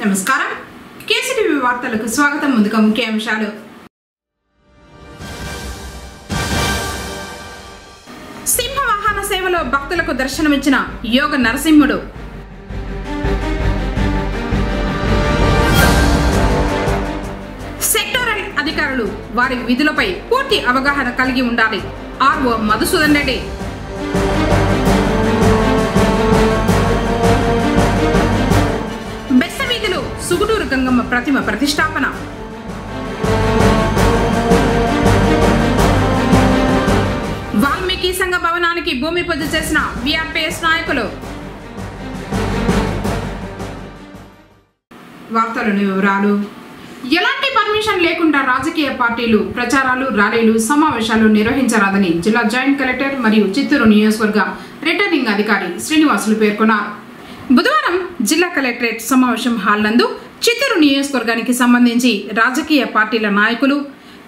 నమస్కారం కేసీటీవీ వార్తలకు స్వాగతం. ముందుగా ముఖ్యాంశాలు. సింహవాహన సేవలో భక్తులకు దర్శనమిచ్చిన యోగ నరసింహుడు. సెక్టోరల్ అధికారులు వారి విధులపై పూర్తి అవగాహన కలిగి ఉండాలి. ఆర్ఓ మధుసూదన్ రెడ్డి. బెస్తవీధిలో సుగుటూరు గంగమ్మ ప్రతిమ ప్రతిష్టాపన. వాల్మీకి సంఘ భవనానికి భూమి పూజ చేసిన వీఆర్పీఎస్ నాయకులు. వార్తలోని వివరాలు. ఎలాంటి పర్మిషన్ లేకుండా రాజకీయ పార్టీలు ప్రచారాలు, ర్యాలీలు, సమావేశాలు నిర్వహించరాదని జిల్లా జాయింట్ కలెక్టర్ మరియు చిత్తూరు నియోజకవర్గ రిటర్నింగ్ అధికారి శ్రీనివాసులు పేర్కొన్నారు. బుధవారం జిల్లా కలెక్టరేట్ సమావేశం హాల్ నందు చిత్తూరు నియోజకవర్గానికి సంబంధించి రాజకీయ పార్టీల నాయకులు,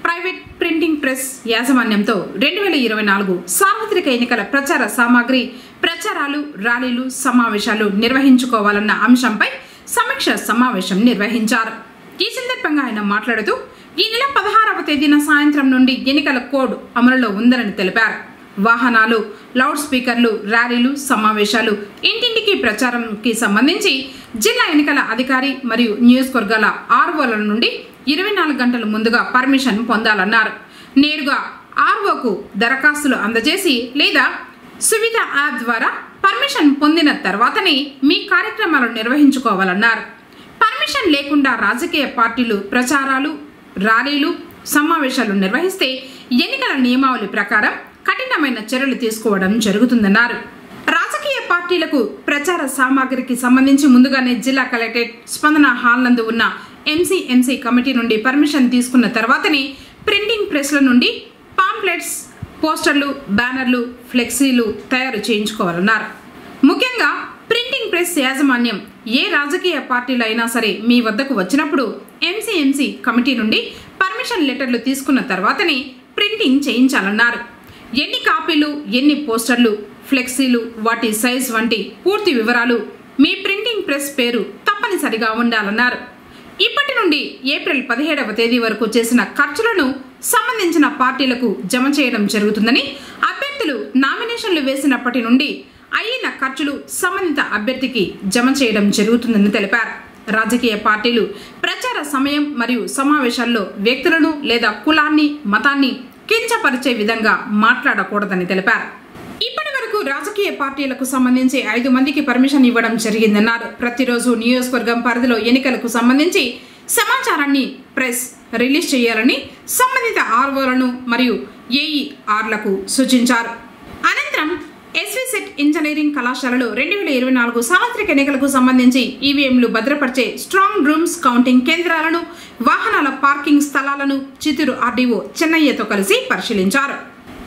ప్రైవేట్ ప్రింటింగ్ ప్రెస్ యాజమాన్యంతో 2024 సార్వత్రిక ఎన్నికల ప్రచార సామాగ్రి, ప్రచారాలు, ర్యాలీలు, సమావేశాలు నిర్వహించుకోవాలన్న అంశంపై సమీక్ష సమావేశం నిర్వహించారు. ఈ సందర్భంగా ఆయన మాట్లాడుతూ ఈ నెల 16వ తేదీన సాయంత్రం నుండి ఎన్నికల కోడ్ అమలులో ఉందని తెలిపారు. వాహనాలు, లౌడ్ స్పీకర్లు, ర్యాలీలు, సమావేశాలు, ఇంటింటికి ప్రచారంకి సంబంధించి జిల్లా ఎన్నికల అధికారి మరియు నియోజకవర్గాల ఆర్ఓల నుండి 24 గంటల ముందుగా పర్మిషన్ పొందాలన్నారు. నేరుగా ఆర్ఓకు దరఖాస్తులు అందజేసి లేదా సువిధ యాప్ ద్వారా పర్మిషన్ పొందిన తర్వాతనే మీ కార్యక్రమాలు నిర్వహించుకోవాలన్నారు. పర్మిషన్ లేకుండా రాజకీయ పార్టీలు ప్రచారాలు, ర్యాలీలు, సమావేశాలు నిర్వహిస్తే ఎన్నికల నియమావళి ప్రకారం కఠినమైన చర్యలు తీసుకోవడం జరుగుతుందన్నారు. రాజకీయ పార్టీలకు ప్రచార సామాగ్రికి సంబంధించి ముందుగానే జిల్లా కలెక్టరేట్ స్పందన హాల్ నందు ఉన్న ఎంసీ కమిటీ నుండి పర్మిషన్ తీసుకున్న తర్వాతనే ప్రింటింగ్ ప్రెస్ల నుండి పాంప్లెట్స్, పోస్టర్లు, బ్యానర్లు, ఫ్లెక్సీలు తయారు చేయించుకోవాలన్నారు. ముఖ్యంగా ప్రింటింగ్ ప్రెస్ యాజమాన్యం ఏ రాజకీయ పార్టీలు అయినా సరే మీ వద్దకు వచ్చినప్పుడు ఎంసీ కమిటీ నుండి పర్మిషన్ లెటర్లు తీసుకున్న తర్వాతనే ప్రింటింగ్ చేయించాలన్నారు. ఎన్ని కాపీలు, ఎన్ని పోస్టర్లు, ఫ్లెక్సీలు, వాటి సైజ్ వంటి పూర్తి వివరాలు మీ ప్రింటింగ్ ప్రెస్ పేరు తప్పనిసరిగా ఉండాలన్నారు. ఇప్పటి నుండి ఏప్రిల్ 17వ తేదీ వరకు చేసిన ఖర్చులను సంబంధించిన పార్టీలకు జమ చేయడం జరుగుతుందని, అభ్యర్థులు నామినేషన్లు వేసినప్పటి నుండి అయిన ఖర్చులు సంబంధిత అభ్యర్థికి జమ చేయడం జరుగుతుందని తెలిపారు. రాజకీయ పార్టీలు ప్రచార సమయం మరియు సమావేశాల్లో వ్యక్తులను లేదా కులాన్ని, మతాన్ని కించపరిచే విధంగా మాట్లాడకూడదని తెలిపారు. ఇప్పటి వరకు రాజకీయ పార్టీలకు సంబంధించి 5 మందికి పర్మిషన్ ఇవ్వడం జరిగిందన్నారు. ప్రతిరోజు నియోజకవర్గం పరిధిలో ఎన్నికలకు సంబంధించి సమాచారాన్ని ప్రెస్ రిలీజ్ చేయాలని సంబంధిత ఆర్ఓలను మరియు ఏఈఆర్లకు సూచించారు. అనంతరం ఎస్విసెట్ ఇంజనీరింగ్ కళాశాలలో 2024 సార్వత్రిక ఎన్నికలకు సంబంధించి ఈవీఎంలు భద్రపరిచే స్ట్రాంగ్ రూమ్స్, కౌంటింగ్ కేంద్రాలను, వాహనాల పార్కింగ్ స్థలాలను చిత్తూరు ఆర్డీఓ చెన్నయ్యతో కలిసి పరిశీలించారు.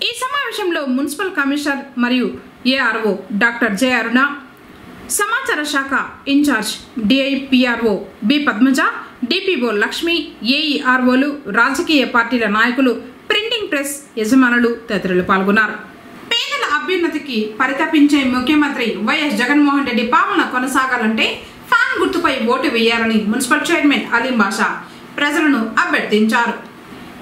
ఈ సమావేశంలో మున్సిపల్ కమిషనర్ మరియు ఏఆర్ఓ డాక్టర్ జె అరుణ, సమాచార శాఖ incharge DIPRO B Padmaja, DPO Lakshmi, ఏఈఆర్ఓలు, రాజకీయ పార్టీల నాయకులు, ప్రింటింగ్ ప్రెస్ యజమానులు తదితరులు పాల్గొన్నారు. పేదల అభ్యున్నతికి పరితపించే ముఖ్యమంత్రి వైఎస్ జగన్మోహన్ రెడ్డి పాలన కొనసాగాలంటే ఫ్యాన్ గుర్తుపై ఓటు వేయాలని మున్సిపల్ చైర్మన్ అలీం బాషా ప్రజలను అభ్యర్థించారు.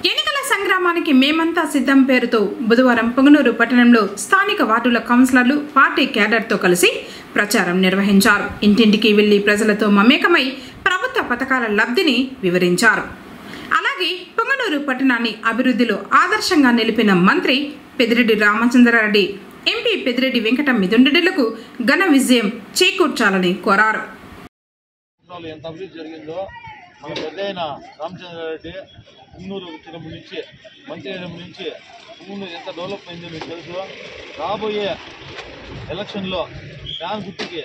ఎన్నికల సంగ్రామానికి మేమంతా సిద్ధం పేరుతో బుధవారం పొంగనూరు పట్టణంలో స్థానిక వార్డుల కౌన్సిలర్లు, పార్టీ క్యాడర్తో కలిసి ప్రచారం నిర్వహించారు. ఇంటింటికి వెళ్లి ప్రజలతో మమేకమై ప్రభుత్వ పథకాల లబ్ధిని వివరించారు. అలాగే పొంగనూరు పట్టణాన్ని అభివృద్ధిలో ఆదర్శంగా నిలిపిన మంత్రి పెద్దిరెడ్డి రామచంద్రారెడ్డి, ఎంపీ పెద్దిరెడ్డి వెంకట మిథున్రెడ్డిలకు ఘన విజయం చేకూర్చాలని కోరారు. ఎంత అభివృద్ధి జరిగిందో మన పెద్దయిన రామచంద్రారెడ్డి పొంగనూరు వచ్చినప్పటి నుంచి, మంత్రి అయినప్పటి నుంచి పొంగనూరు ఎంత డెవలప్ అయిందో మీకు తెలుసు. రాబోయే ఎలక్షన్లో ఫ్యాన్ గుర్తుకి,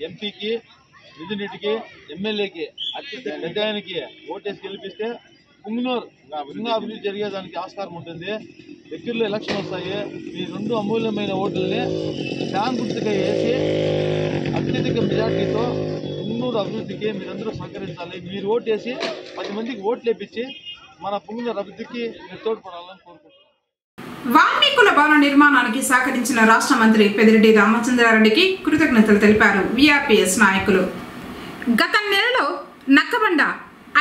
ఎంపీకి, మిథున్ రెడ్డికి, ఎమ్మెల్యేకి, అత్యంత పెద్ద ఆయనకి ఓటేసి గెలిపిస్తే పొంగనూరు ఇంకా అభివృద్ధి జరిగేదానికి ఆస్కారం ఉంటుంది. దగ్గరలో ఎలక్షన్ వస్తాయి. మీ 2 అమూల్యమైన ఓట్లని ఫ్యాన్ గుర్తుగా వేసి అత్యధిక మెజార్టీతో పొంగనూరు అభివృద్ధికి మీరందరూ సహకరించాలి. మీరు ఓటేసి 10 మందికి ఓట్లు వేపించి మన పొంగనూరు అభివృద్ధికి మీరు తోడ్పడాలని కోరుకుంటున్నాను. వాల్మీకుల భవన నిర్మాణానికి సహకరించిన రాష్ట్ర మంత్రి పెద్దిరెడ్డి రామచంద్రారెడ్డికి కృతజ్ఞతలు తెలిపారు వీఆర్పీఎస్ నాయకులు. గత నెలలో నక్కబండ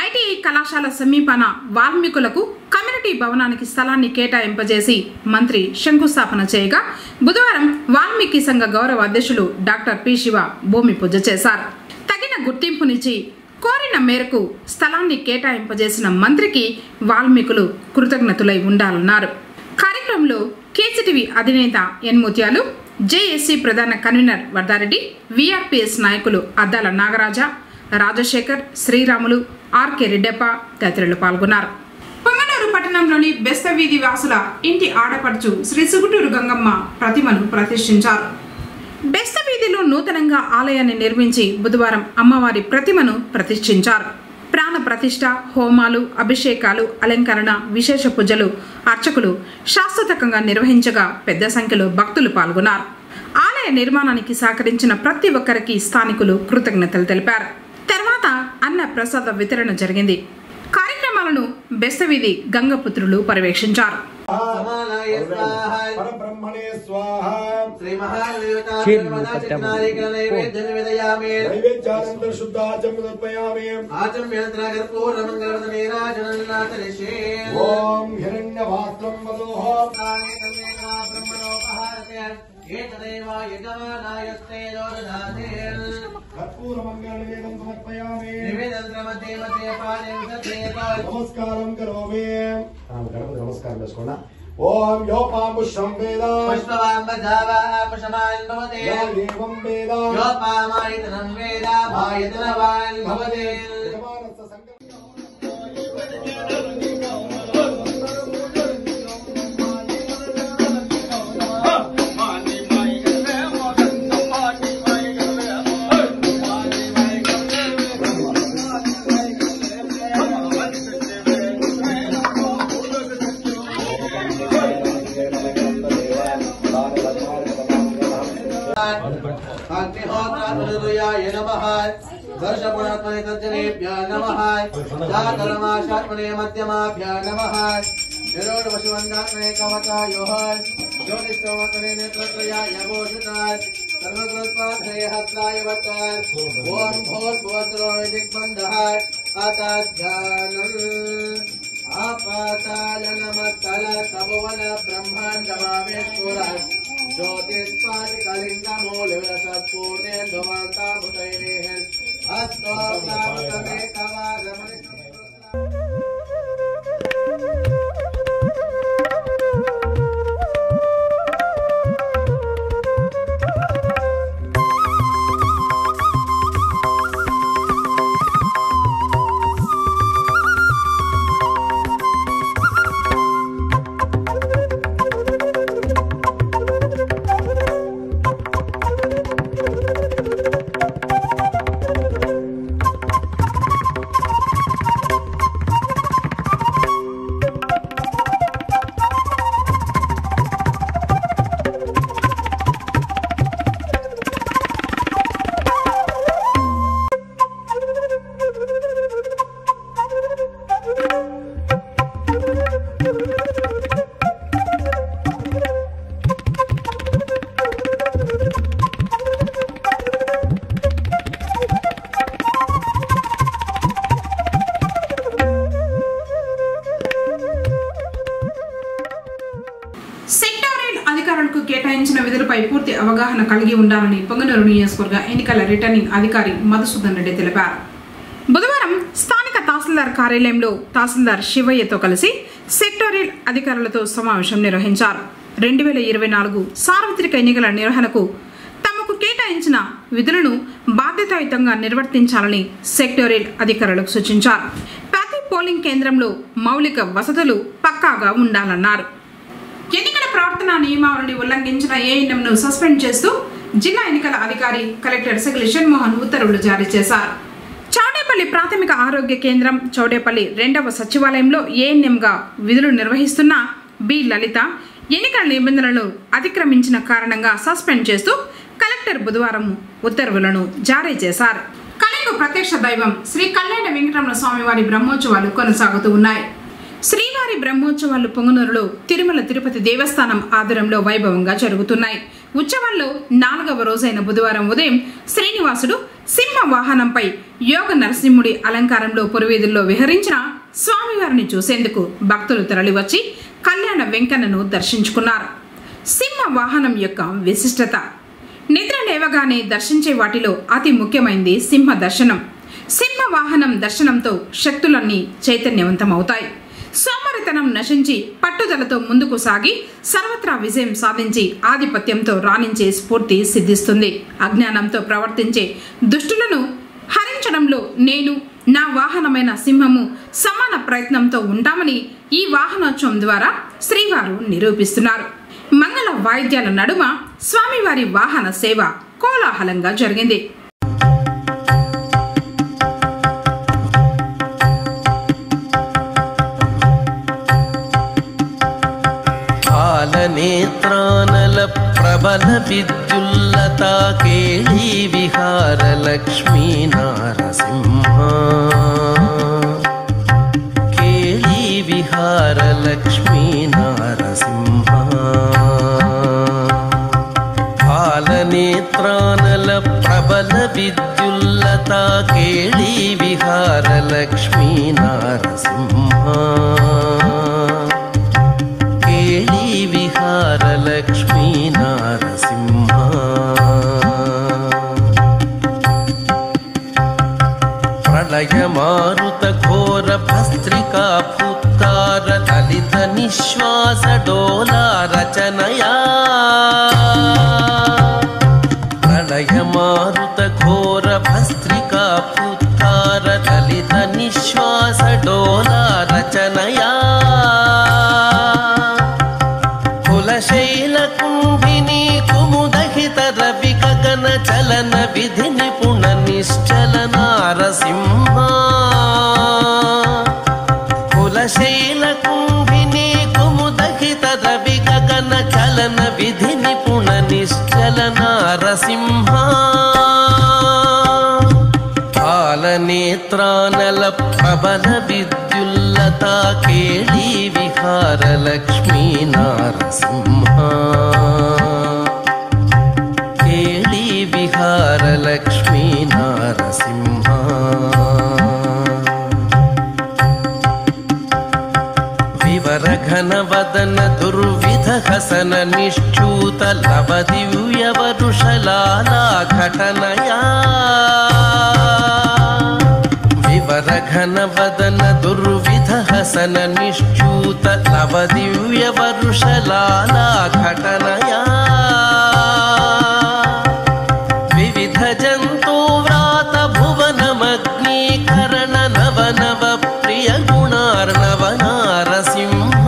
ఐటీఐ కళాశాల సమీపన వాల్మీకులకు కమ్యూనిటీ భవనానికి స్థలాన్ని కేటాయింపజేసి మంత్రి శంకుస్థాపన చేయగా బుధవారం వాల్మీకి సంఘ గౌరవ అధ్యక్షులు డాక్టర్ పి శివ భూమి పూజ చేశారు. తగిన గుర్తింపునిచ్చి కోరిన మేరకు స్థలాన్ని కేటాయింపజేసిన మంత్రికి వాల్మీకులు కృతజ్ఞతులై ఉండాలన్నారు. కార్యక్రమంలో కేసీటీవీ అధినేత ఎన్ ముత్యాలు, జేఏసీ ప్రధాన కన్వీనర్ వర్ధారెడ్డి, వీఆర్పీఎస్ నాయకులు అద్దాల నాగరాజ, రాజశేఖర్, శ్రీరాములు, ఆర్కే రెడ్డప్ప తదితరులు పాల్గొన్నారు. పొంగనూరు పట్టణంలోని బెస్తవీధి వాసుల ఇంటి ఆడపడుచు శ్రీ సుగుటూరు గంగమ్మ ప్రతిమను ప్రతిష్ఠించారు. బెస్తవీధిలో నూతనంగా ఆలయాన్ని నిర్మించి బుధవారం అమ్మవారి ప్రతిమను ప్రతిష్ఠించారు. ప్రాణ ప్రతిష్ఠ, హోమాలు, అభిషేకాలు, అలంకరణ, విశేష పూజలు అర్చకులు శాశ్వతంగా నిర్వహించగా పెద్ద సంఖ్యలో భక్తులు పాల్గొన్నారు. ఆలయ నిర్మాణానికి సహకరించిన ప్రతి ఒక్కరికి స్థానికులు కృతజ్ఞతలు తెలిపారు. తర్వాత అన్న ప్రసాద వితరణ జరిగింది. కార్యక్రమాలను బెస్తవీధి గంగపుత్రులు పర్యవేక్షించారు. నమస్కారం చేసుకోండి. ఓం యోపాముషం వేద పుష్పవాంబజావాపుషమాన్ భవతే ఏవం వేద యోపామాయతనం వేద మాయతనవాన్ భవతే. अग्निहोत्रात्मने नमः वर्षपुणात्मने तज्जनेभ्यः नमः जातरमाशात्मने मध्यमाभ्यः नमः निरोधवशुवन्दात्मने कवचायोः ज्योतिष्ठोमात्मने नेत्रत्रयाय भूषितात् सर्वकृत्पाधये हस्ताय वत्तात् ओम भूर्भुवस्सुरो दिग्बन्धः अतज्ञानम् आपातालनमत्तल तपोवन ब्रह्माण्डमावेश्वरः ज्योतिष्पादिकलिङ्गमूलविलसत्पूर्णे ध्रुवन्तामुदैः हस्तो प्राप्तमे कवारमणि. అధికారులకు కేటాయించిన విధులపై పూర్తి అవగాహన కలిగి ఉండాలని పొంగనూరు నియోజకవర్గ ఎన్నికల రిటర్నింగ్ అధికారి మధుసూదన్ రెడ్డి తెలిపారు. బుధవారం స్థానిక తహసీల్దార్ కార్యాలయంలో తహసీల్దార్ శివయ్యతో కలిసి సెక్టోరియల్ అధికారులతో సమావేశం నిర్వహించారు. 2024 సార్వత్రిక ఎన్నికల నిర్వహణకు తమకు కేటాయించిన విధులను బాధ్యతాయుతంగా నిర్వర్తించాలని సెక్టోరియల్ అధికారులకు సూచించారు. ప్రతి పోలింగ్ కేంద్రంలో మౌలిక వసతులు పక్కాగా ఉండాలన్నారు. ఎన్నికల ప్రవర్తన నియమావళిని ఉల్లంఘించిన ఏఎన్ఎంను సస్పెండ్ చేస్తూ జిల్లా ఎన్నికల అధికారి కలెక్టర్ సెగిలి షణ్మోహన్ ఉత్తర్వులు జారీ చేశారు. చౌడేపల్లి ప్రాథమిక ఆరోగ్య కేంద్రం, చౌడేపల్లి 2వ సచివాలయంలో ఏఎన్ఎంగా విధులు నిర్వహిస్తున్న బి లలిత ఎన్నికల నిబంధనలను అతిక్రమించిన కారణంగా సస్పెండ్ చేస్తూ కలెక్టర్ బుధవారం ఉత్తర్వులను జారీ చేశారు. కళకు ప్రత్యక్ష దైవం శ్రీ కళ్యాణ వెంకటరమణ స్వామివారి బ్రహ్మోత్సవాలు కొనసాగుతూ ఉన్నాయి. శ్రీవారి బ్రహ్మోత్సవాలు పొంగనూరులో తిరుమల తిరుపతి దేవస్థానం ఆధ్వర్యంలో వైభవంగా జరుగుతున్నాయి. ఉత్సవాల్లో 4వ రోజైన బుధవారం ఉదయం శ్రీనివాసుడు సింహ వాహనంపై యోగ నరసింహుడి అలంకారంలో పురవీధుల్లో విహరించిన స్వామివారిని చూసేందుకు భక్తులు తరలివచ్చి కళ్యాణ వెంకన్నను దర్శించుకున్నారు. సింహ వాహనం యొక్క విశిష్టత. నిద్ర లేవగానే దర్శించే వాటిలో అతి ముఖ్యమైనది సింహ దర్శనం. సింహ వాహనం దర్శనంతో శక్తులన్నీ చైతన్యవంతమవుతాయి. సోమరితనం నశించి పట్టుదలతో ముందుకు సాగి సర్వత్రా విజయం సాధించి ఆధిపత్యంతో రాణించే స్ఫూర్తి సిద్ధిస్తుంది. అజ్ఞానంతో ప్రవర్తించే దుష్టులను హరించడంలో నేను, నా వాహనమైన సింహము సమాన ప్రయత్నంతో ఉంటామని ఈ వాహనోత్సవం ద్వారా శ్రీవారు నిరూపిస్తున్నారు. మంగళ వాయిద్యాల నడుమ స్వామివారి వాహన సేవ కోలాహలంగా జరిగింది. నేత్రానల ప్రబల విద్యుల్లతా కేళీ విహార లక్ష్మీ నారసింహ కేళీ విహార లక్ష్మీ నారసింహ పాలనేత్రానల ప్రబల విద్యుల్లతా కేళీ విహార లక్ష్మీ నారసింహ విహార లక్ష్మీ నారసింహ ప్రళయ మారుత ఘోర భస్త్రికా భూతార లలిత నిశ్వాస డోలా రచనయా ప్రళయ మారుత ఘోర భస్త్రికా భూతార లలిత నిశ్వాస డోలా రచనయా శైల కుంభిని కుముదహిత రవి గగన చలన విధి నిపుణ నిశ్చల నారసింహ కులశైల కుంభిని కుముదహిత రవి గగన చలన విధి నిపుణ నిశ్చల నారసింహ పాలనేత్రానల ప్రబల విద్యుల్లతా కేళీ విహార లక్ష్మీ నారసింహ కేళీ విహార లక్ష్మీ నారసింహ వివర ఘన వదన దుర్విధ హసన నిశ్చూత లవ దివ్య వరుషలాలా ఘటనయా వివర ఘన వదన దుర్విధ హసన నిశ్చూత లవ దివ్య వరుషలాలా ఘటనయా వివిధ జంతు వ్రాత భువనమగ్నీకరణ నవ నవ ప్రియ గుణార్ణవ నారసింహ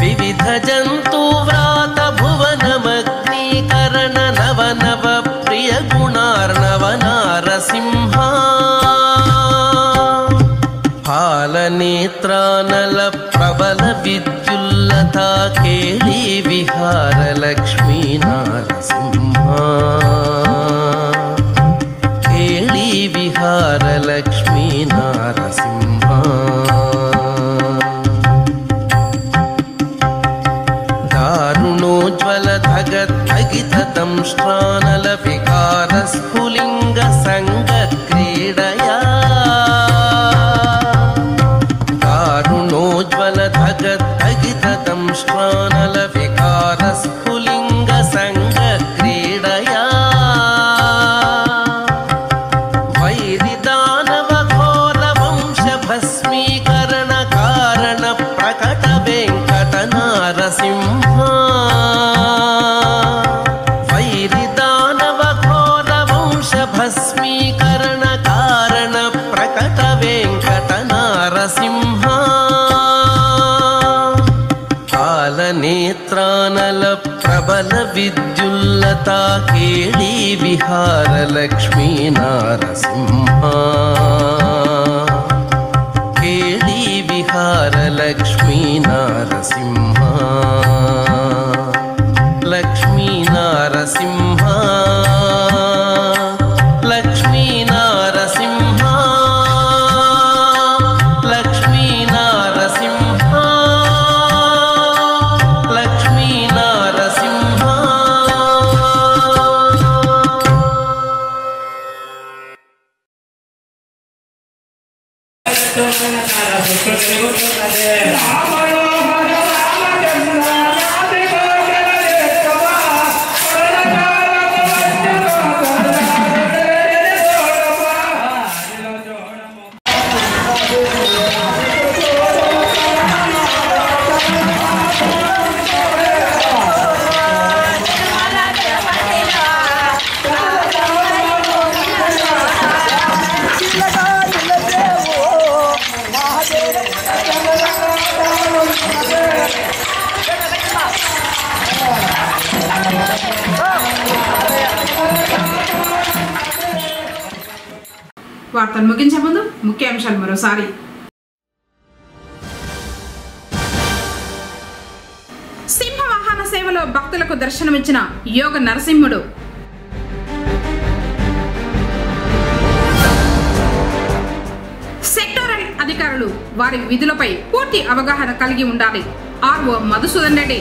వివిధ జంతు వ్రాత భువనమగ్నీకరణ నవ నవ ప్రియ గుణార్ణవ నారసింహ పాలనేత్రానల ప్రబల విద్యుల్లతా కేళీ విహార లక్ష్మీ నారసింహ కేళీ విహార లక్ష్మీ నారసింహ దారుణోజ్వల ధగద్ధగిత దంష్ట్రానల వికార స్ఫులింగ సంగ క్రీడయా దారుణోజ్వల ధగద్ధగిత దంష్ట్రానల వికార స్ఫులింగ సంగ క్రీడయా వైరి దానవ ఘోర వంశ భస్మీకరణ కారణ ప్రకట వెంకట నారసింహ వైరి దానవ ఘోర వంశ భస్మీకరణ కారణ ప్రకట వెంకట నారసింహ పాలనేత్రానల ప్రబల విద్యుల్లతా కేళీ విహార లక్ష్మీ నారసింహ కేళీ విహార లక్ష్మీ నారసింహ లక్ష్మీ నారసింహ లక్ష్మీ నారసింహ లక్ష్మీ నారసింహ లక్ష్మీ నారసింహ వార్తలు ముగించే ముందు ముఖ్యాంశాలు మరోసారి. సింహవాహన సేవలో భక్తులకు దర్శనమిచ్చిన యోగ నరసింహుడు. సెక్టరల్ అధికారులు వారి విధులపై పూర్తి అవగాహన కలిగి ఉండాలి. ఆర్ఓ మధుసూదన్ రెడ్డి.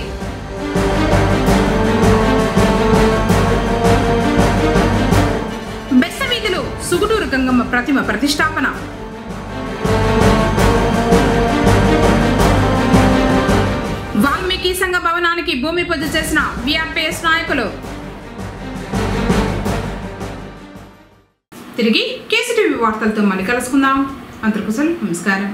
బెస్తవీధిలో సుగుటూరు గంగమ్మ ప్రతిమ ప్రతిష్టాపన. వాల్మీకి సంఘ భవనానికి భూమి పూజ చేసిన విఆర్పీఎస్ నాయకులు. తిరిగి కేసీటీవీ వార్తలతో మళ్ళీ కలుసుకుందాం. అంతర్కుశల్ నమస్కారం.